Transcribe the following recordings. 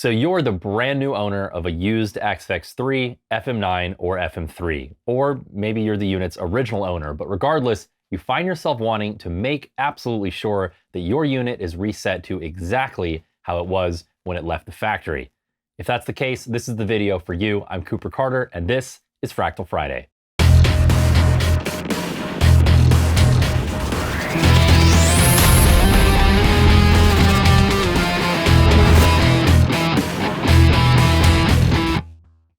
So you're the brand new owner of a used XFX3, FM9, or FM3, or maybe you're the unit's original owner, but regardless, you find yourself wanting to make absolutely sure that your unit is reset to exactly how it was when it left the factory. If that's the case, this is the video for you. I'm Cooper Carter, and this is Fractal Friday.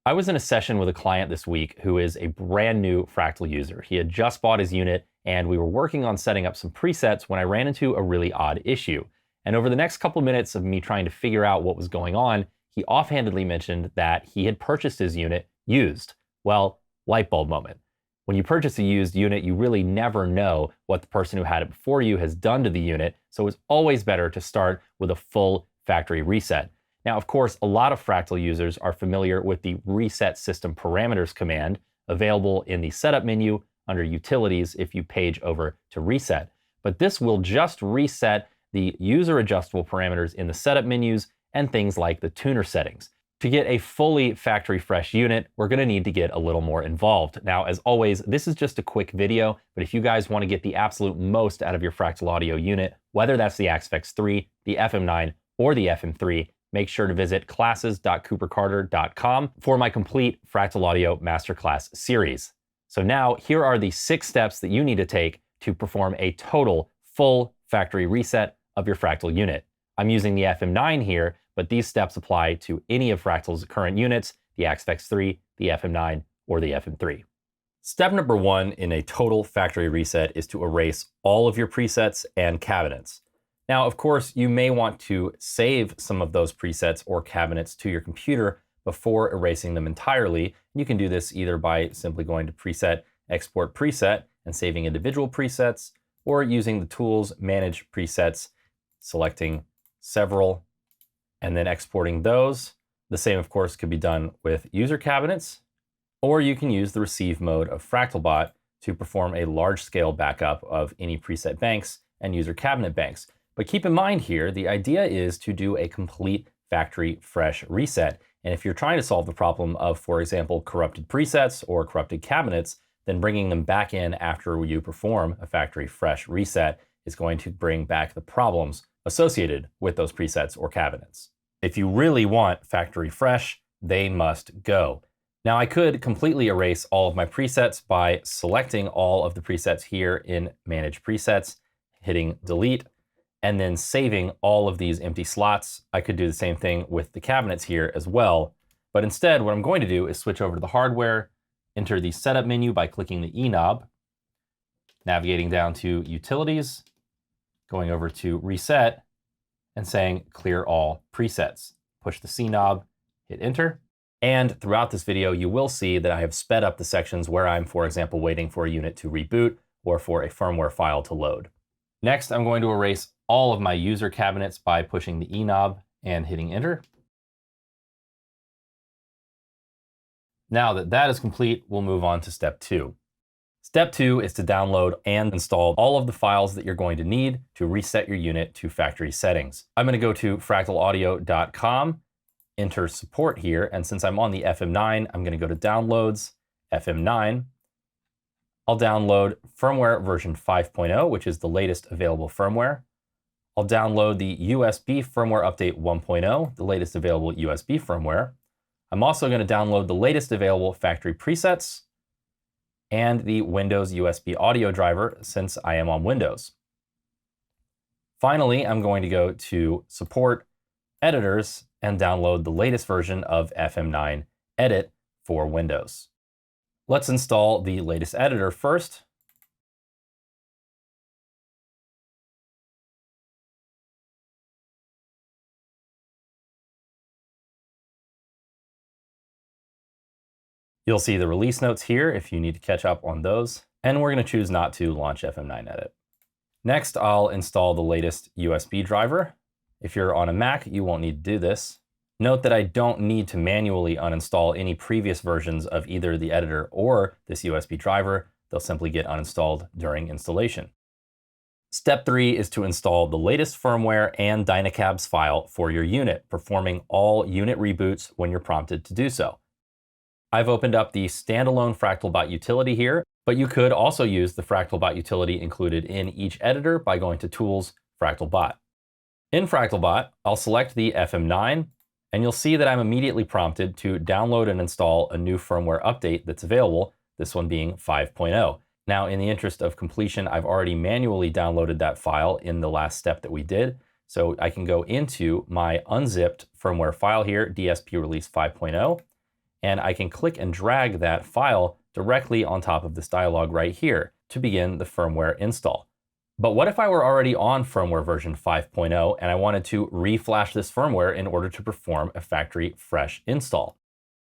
I was in a session with a client this week who is a brand new Fractal user. He had just bought his unit and we were working on setting up some presets when I ran into a really odd issue. And over the next couple of minutes of me trying to figure out what was going on, he offhandedly mentioned that he had purchased his unit used. Well, light bulb moment. When you purchase a used unit, you really never know what the person who had it before you has done to the unit, so it's always better to start with a full factory reset. Now, of course, a lot of Fractal users are familiar with the Reset System Parameters command available in the Setup menu under Utilities if you page over to Reset. But this will just reset the user adjustable parameters in the setup menus and things like the tuner settings. To get a fully factory fresh unit, we're going to need to get a little more involved. Now, as always, this is just a quick video, but if you guys want to get the absolute most out of your Fractal audio unit, whether that's the XFX3, the FM9, or the FM3, make sure to visit classes.coopercarter.com for my complete Fractal Audio Masterclass series. So now, here are the 6 steps that you need to take to perform a total full factory reset of your Fractal unit. I'm using the FM9 here, but these steps apply to any of Fractal's current units, the XFX3, the FM9, or the FM3. Step number 1 in a total factory reset is to erase all of your presets and cabinets. Now, of course, you may want to save some of those presets or cabinets to your computer before erasing them entirely. You can do this either by simply going to Preset, Export Preset, and saving individual presets, or using the tools Manage Presets, selecting several, and then exporting those. The same, of course, could be done with user cabinets, or you can use the Receive mode of FractalBot to perform a large-scale backup of any preset banks and user cabinet banks. But keep in mind here, the idea is to do a complete factory fresh reset. And if you're trying to solve the problem of, for example, corrupted presets or corrupted cabinets, then bringing them back in after you perform a factory fresh reset is going to bring back the problems associated with those presets or cabinets. If you really want factory fresh, they must go. Now, I could completely erase all of my presets by selecting all of the presets here in Manage Presets, hitting Delete, and then saving all of these empty slots. I could do the same thing with the cabinets here as well. But instead, what I'm going to do is switch over to the hardware, enter the setup menu by clicking the E knob, navigating down to Utilities, going over to Reset, and saying Clear All Presets. Push the C knob, hit Enter. And throughout this video, you will see that I have sped up the sections where I'm, for example, waiting for a unit to reboot or for a firmware file to load. Next, I'm going to erase all of my user cabinets by pushing the E knob and hitting Enter. Now that that is complete, we'll move on to step 2. Step 2 is to download and install all of the files that you're going to need to reset your unit to factory settings. I'm going to go to fractalaudio.com, enter support here, and since I'm on the FM9, I'm going to go to Downloads, FM9. I'll download firmware version 5.0, which is the latest available firmware. I'll download the USB firmware update 1.0, the latest available USB firmware. I'm also going to download the latest available factory presets and the Windows USB audio driver since I am on Windows. Finally, I'm going to go to Support, Editors, and download the latest version of FM9 Edit for Windows. Let's install the latest editor first. You'll see the release notes here if you need to catch up on those, and we're going to choose not to launch FM9 Edit. Next, I'll install the latest USB driver. If you're on a Mac, you won't need to do this. Note that I don't need to manually uninstall any previous versions of either the editor or this USB driver. They'll simply get uninstalled during installation. Step 3 is to install the latest firmware and Dynacabs file for your unit, performing all unit reboots when you're prompted to do so. I've opened up the standalone FractalBot utility here, but you could also use the FractalBot utility included in each editor by going to Tools, FractalBot. In FractalBot, I'll select the FM9, and you'll see that I'm immediately prompted to download and install a new firmware update that's available, this one being 5.0. Now, in the interest of completion, I've already manually downloaded that file in the last step that we did. So I can go into my unzipped firmware file here, DSP release 5.0, and I can click and drag that file directly on top of this dialog right here to begin the firmware install. But what if I were already on firmware version 5.0 and I wanted to reflash this firmware in order to perform a factory fresh install?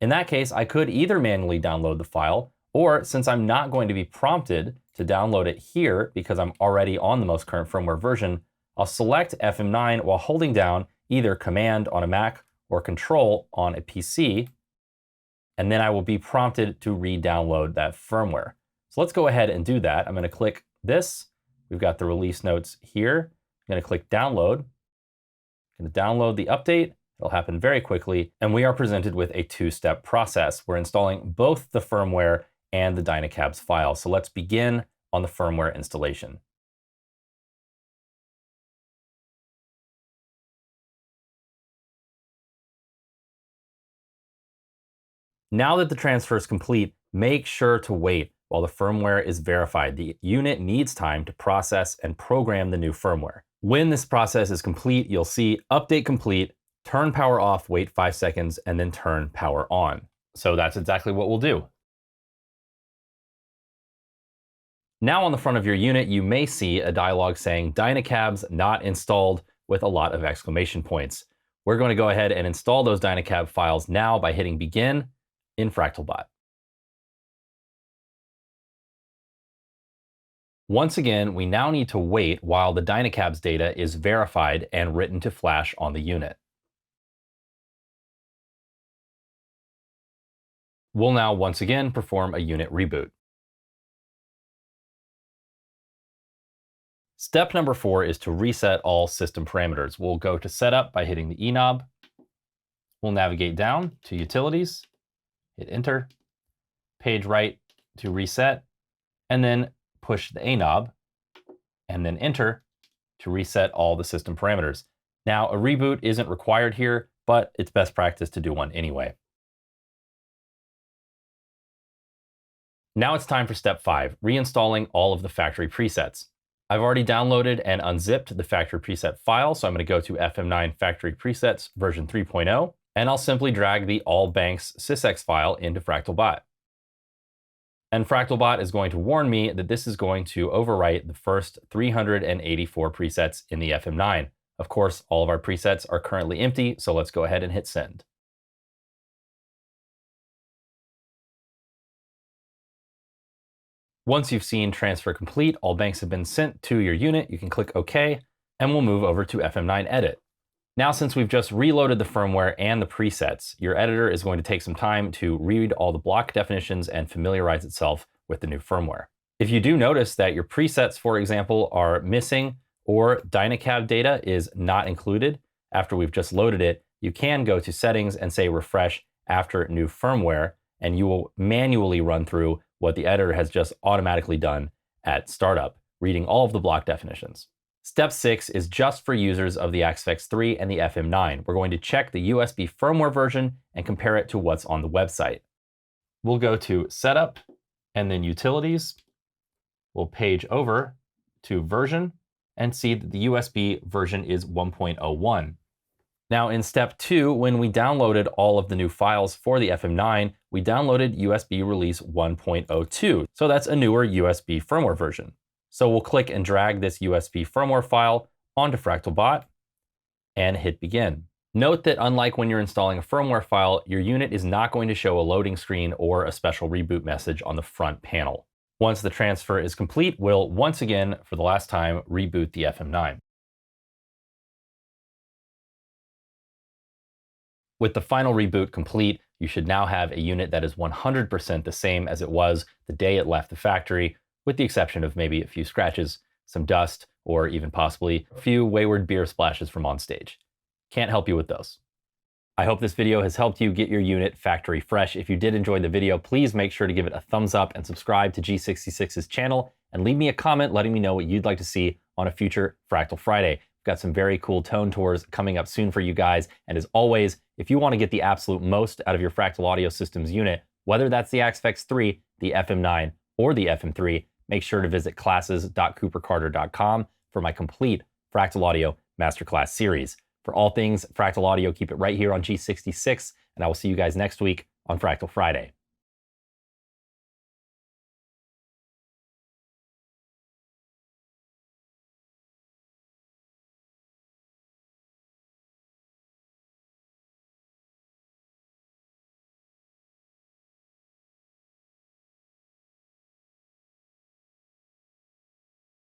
In that case, I could either manually download the file, or since I'm not going to be prompted to download it here because I'm already on the most current firmware version, I'll select FM9 while holding down either Command on a Mac or Control on a PC, and then I will be prompted to re-download that firmware. So let's go ahead and do that. I'm going to click this. We've got the release notes here. I'm going to click download. I'm going to download the update. It'll happen very quickly. And we are presented with a two-step process. We're installing both the firmware and the Dynacabs file. So let's begin on the firmware installation. Now that the transfer is complete, make sure to wait while the firmware is verified. The unit needs time to process and program the new firmware. When this process is complete, you'll see update complete, turn power off, wait 5 seconds, and then turn power on. So that's exactly what we'll do. Now on the front of your unit, you may see a dialog saying Dynacabs not installed with a lot of exclamation points. We're going to go ahead and install those Dynacab files now by hitting begin in FractalBot. Once again, we now need to wait while the Dynacabs data is verified and written to flash on the unit. We'll now once again perform a unit reboot. Step number 4 is to reset all system parameters. We'll go to Setup by hitting the E knob. We'll navigate down to Utilities, hit Enter, page right to reset, and then push the A knob, and then Enter to reset all the system parameters. Now, a reboot isn't required here, but it's best practice to do one anyway. Now it's time for step 5, reinstalling all of the factory presets. I've already downloaded and unzipped the factory preset file, so I'm going to go to FM9 Factory Presets version 3.0, and I'll simply drag the All Banks sysx file into FractalBot. And FractalBot is going to warn me that this is going to overwrite the first 384 presets in the FM9. Of course, all of our presets are currently empty, so let's go ahead and hit send. Once you've seen transfer complete, all banks have been sent to your unit, you can click OK, and we'll move over to FM9 Edit. Now, since we've just reloaded the firmware and the presets, your editor is going to take some time to read all the block definitions and familiarize itself with the new firmware. If you do notice that your presets, for example, are missing or Dynacab data is not included after we've just loaded it, you can go to Settings and say Refresh after new firmware, and you will manually run through what the editor has just automatically done at startup, reading all of the block definitions. Step 6 is just for users of the Axe 3 and the FM9. We're going to check the USB firmware version and compare it to what's on the website. We'll go to Setup and then Utilities. We'll page over to Version and see that the USB version is 1.01. Now in step 2, when we downloaded all of the new files for the FM9, we downloaded USB release 1.02. So that's a newer USB firmware version. So we'll click and drag this USB firmware file onto FractalBot and hit begin. Note that unlike when you're installing a firmware file, your unit is not going to show a loading screen or a special reboot message on the front panel. Once the transfer is complete, we'll once again, for the last time, reboot the FM9. With the final reboot complete, you should now have a unit that is 100% the same as it was the day it left the factory, with the exception of maybe a few scratches, some dust, or even possibly a few wayward beer splashes from on stage. Can't help you with those. I hope this video has helped you get your unit factory fresh. If you did enjoy the video, please make sure to give it a thumbs up and subscribe to G66's channel, and leave me a comment letting me know what you'd like to see on a future Fractal Friday. We've got some very cool tone tours coming up soon for you guys. And as always, if you want to get the absolute most out of your Fractal Audio Systems unit, whether that's the Axfex 3, the FM9, or the FM3, make sure to visit classes.coopercarter.com for my complete Fractal Audio Masterclass series. For all things Fractal Audio, keep it right here on G66, and I will see you guys next week on Fractal Friday.